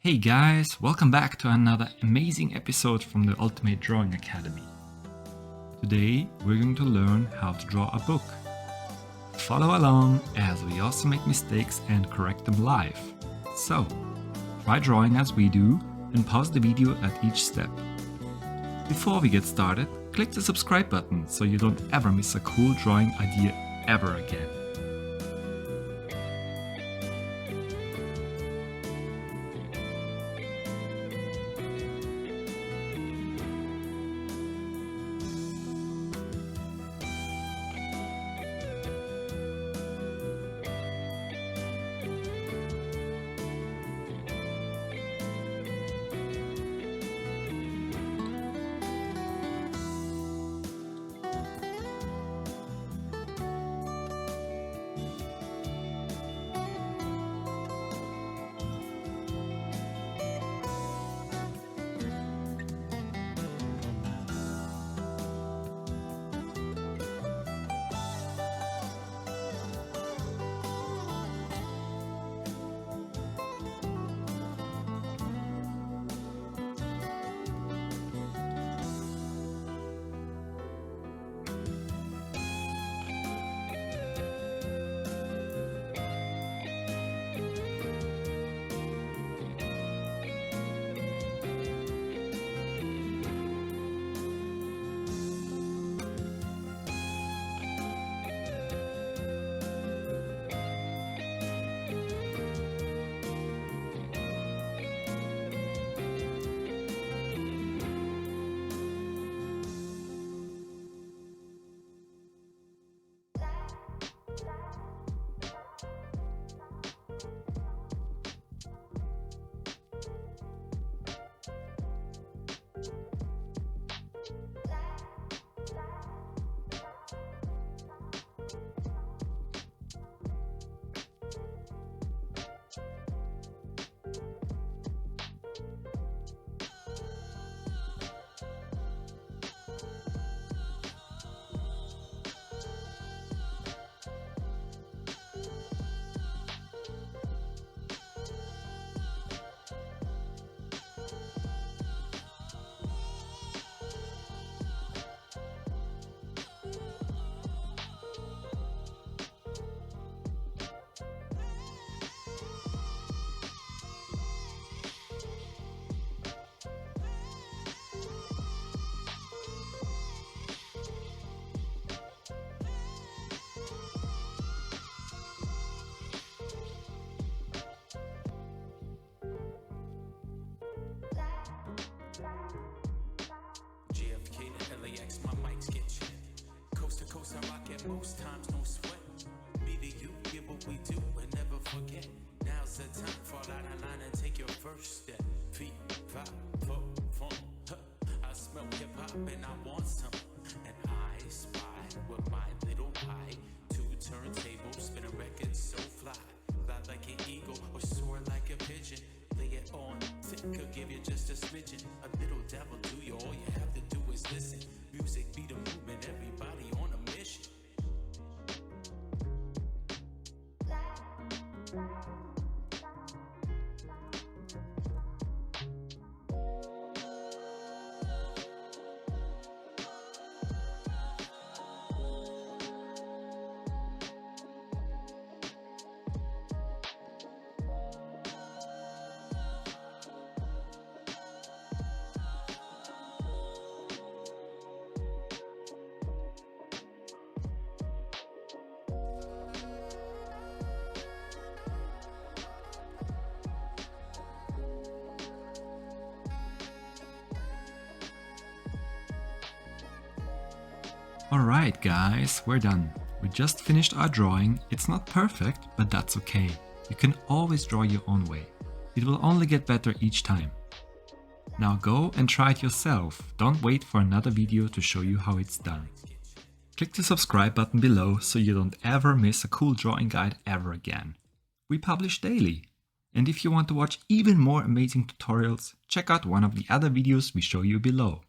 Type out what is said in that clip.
Hey guys, welcome back to another amazing episode from the Ultimate Drawing Academy. Today we're going to learn how to draw a book. Follow along as we also make mistakes and correct them live. So, try drawing as we do and pause the video at each step. Before we get started, click the subscribe button so you don't ever miss a cool drawing idea ever again. JFK to LAX, my mics get checked. Coast to coast, I rock it most times, no sweat. Me to you, get what we do and never forget. Now's the time, fall out of line and take your first step. Feet, 5, 4, 4, huh. I smell hip hop and I want some. And I spy with my little eye. 2 turntables, spin a record so fly. Fly like an eagle or soar like a pigeon. Lay it on thick, could give you just a smidgen. A little devil do you, all you have to do is listen. Music be the movement, everybody on a mission. Alright guys, we're done. We just finished our drawing. It's not perfect, but that's okay. You can always draw your own way. It will only get better each time. Now go and try it yourself. Don't wait for another video to show you how it's done. Click the subscribe button below so you don't ever miss a cool drawing guide ever again. We publish daily. And if you want to watch even more amazing tutorials, check out one of the other videos we show you below.